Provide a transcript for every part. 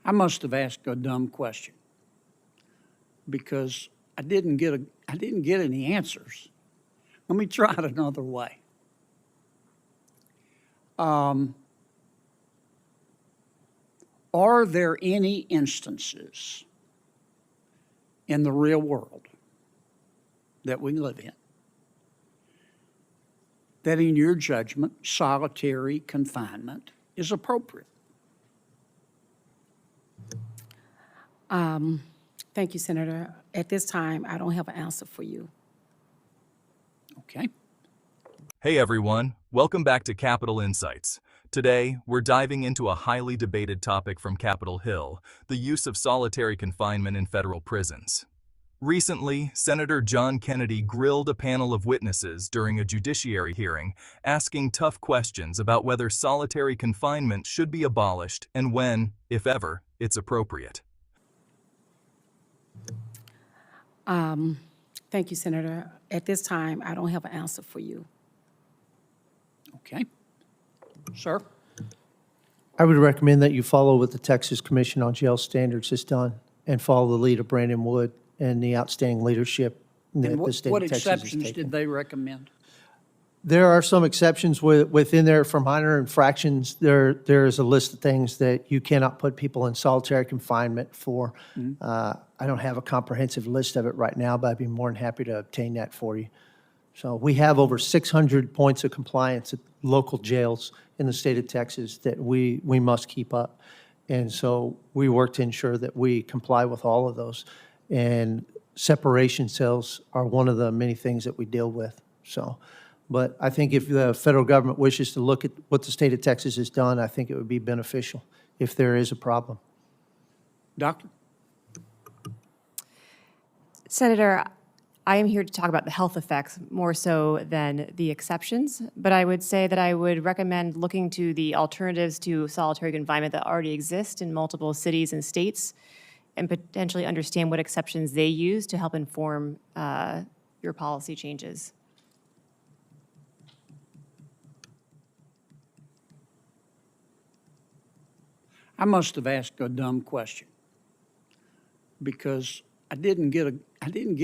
I must have asked a dumb question because I didn't get any answers. Let me try it another way. Are there any instances in the real world that we live in that, in your judgment, solitary confinement is appropriate? Thank you, Senator. At this time, I don't have an answer for you. Okay. Hey everyone, welcome back to Capitol Insights. Today, we're diving into a highly debated topic from Capitol Hill, the use of solitary confinement in federal prisons. Recently, Senator John Kennedy grilled a panel of witnesses during a judiciary hearing, asking tough questions about whether solitary confinement should be abolished and when, if ever, it's appropriate. Thank you, Senator. At this time, I don't have an answer for you. Okay. Sir? I would recommend that you follow what the Texas Commission on Jail Standards has done and follow the lead of Brandon Wood and the outstanding leadership that And the state what of Texas has exceptions taken. did they recommend? There are some exceptions within there for minor infractions. There is a list of things that you cannot put people in solitary confinement for. I don't have a comprehensive list of it right now, but I'd be more than happy to obtain that for you. So we have over 600 points of compliance at local jails in the state of Texas that we must keep up. And so we work to ensure that we comply with all of those. And separation cells are one of the many things that we deal with. So, but I think if the federal government wishes to look at what the state of Texas has done, I think it would be beneficial if there is a problem. Doctor? Senator, I am here to talk about the health effects more so than the exceptions, but I would say that I would recommend looking to the alternatives to solitary confinement that already exist in multiple cities and states and potentially understand what exceptions they use to help inform your policy changes. I must have asked a dumb question because I didn't get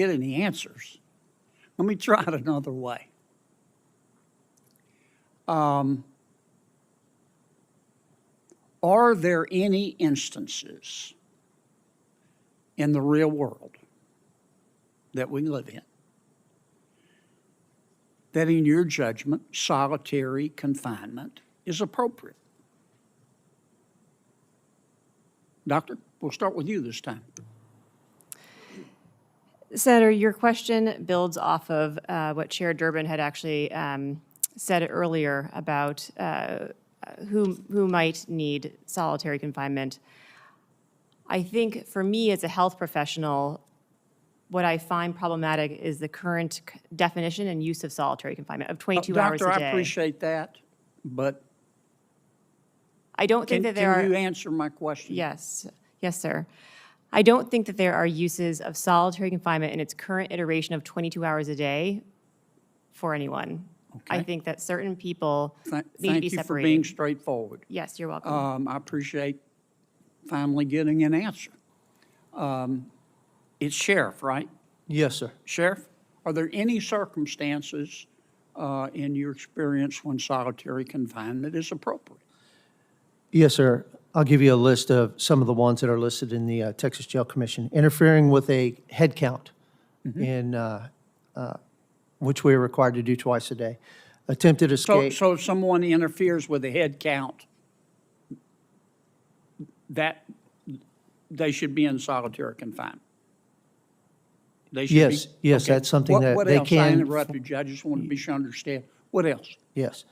any answers. Let me try it another way. Are there any instances in the real world that we live in that, in your judgment, solitary confinement is appropriate? Doctor, we'll start with you this time. Senator, your question builds off of what Chair Durbin had actually said earlier about who might need solitary confinement. I think for me as a health professional, what I find problematic is the current definition and use of solitary confinement of 22 hours a day. Doctor, I appreciate that, but I don't think that there are. Can you answer my question? Yes, yes, sir. I don't think that there are uses of solitary confinement in its current iteration of 22 hours a day for anyone. Okay. I think that certain people need to be Thank you separated. for being straightforward. Yes, you're welcome. I appreciate finally getting an answer. It's Sheriff, right? Yes, sir. Sheriff, are there any circumstances in your experience when solitary confinement is appropriate? Yes, sir. I'll give you a list of some of the ones that are listed in the Texas Jail Commission. Interfering with a head count, in which we are required to do twice a day. Attempted escape. So if someone interferes with a head count, that they should be in solitary confinement? They should Yes, be? yes, Okay. that's something that What they else? I can. interrupted you. I just wanted to be sure I understand. What else? Yes.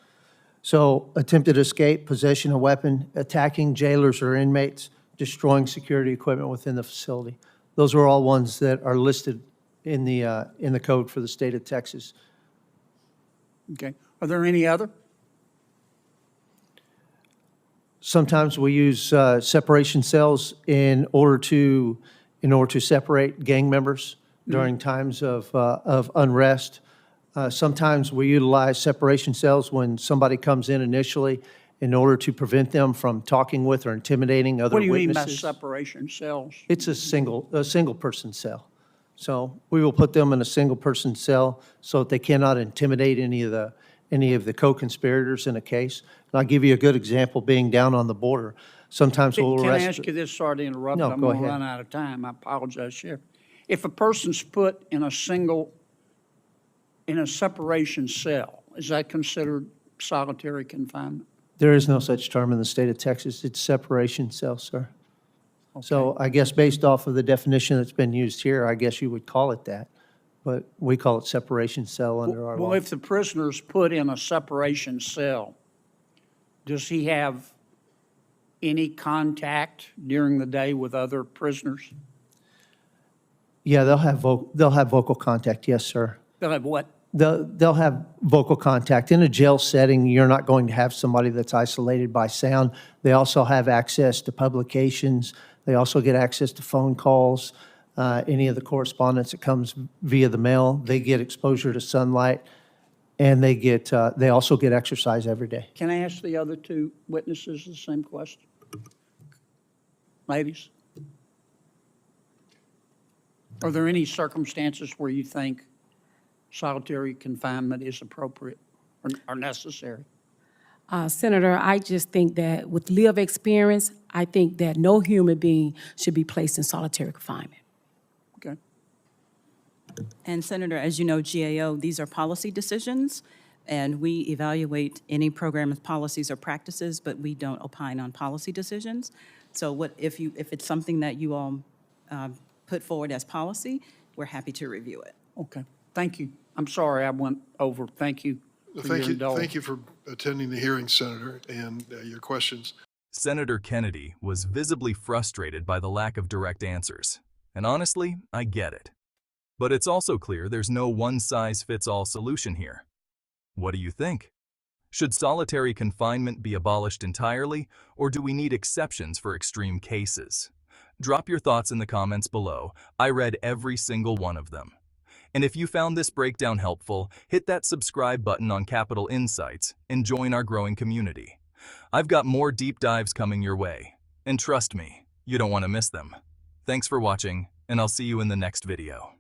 So attempted escape, possession of weapon, attacking jailers or inmates, destroying security equipment within the facility. Those are all ones that are listed in the code for the state of Texas. Okay. Are there any other? Sometimes we use separation cells in order to separate gang members during times of unrest. Sometimes we utilize separation cells when somebody comes in initially in order to prevent them from talking with or intimidating other What do you mean by witnesses. separation cells? It's a single-person cell. So we will put them in a single-person cell so that they cannot intimidate any of the co-conspirators in a case. And I'll give you a good example, being down on the border. Sometimes we'll Can I arrest. ask you this? Sorry to interrupt. No, I'm go going to ahead. run out of time. I apologize, Sheriff. If a person's put in a separation cell, is that considered solitary confinement? There is no such term in the state of Texas. It's separation cell, sir. So I guess based off of the definition that's been used here, I guess you would call it that. But we call it separation cell under our Well, law. if the prisoner's put in a separation cell, does he have any contact during the day with other prisoners? Yeah, they'll have vocal contact, yes, sir. They'll have what? They'll have vocal contact. In a jail setting, you're not going to have somebody that's isolated by sound. They also have access to publications. They also get access to phone calls, any of the correspondence that comes via the mail. They get exposure to sunlight, and they also get exercise every day. Can I ask the other two witnesses the same question? Ladies? Are there any circumstances where you think solitary confinement is appropriate or necessary? Senator, I just think that with lived experience, I think that no human being should be placed in solitary confinement. Okay. And Senator, as you know, GAO, these are policy decisions, and we evaluate any program's policies or practices, but we don't opine on policy decisions. So if it's something that you all put forward as policy, we're happy to review it. Okay. Thank you. I'm sorry I went over. Thank you for your indulgence. Thank you for attending the hearing, Senator, and your questions. Senator Kennedy was visibly frustrated by the lack of direct answers. And honestly, I get it. But it's also clear there's no one-size-fits-all solution here. What do you think? Should solitary confinement be abolished entirely, or do we need exceptions for extreme cases? Drop your thoughts in the comments below. I read every single one of them. And if you found this breakdown helpful, hit that subscribe button on Capitol Insights and join our growing community. I've got more deep dives coming your way, and trust me, you don't want to miss them. Thanks for watching, and I'll see you in the next video.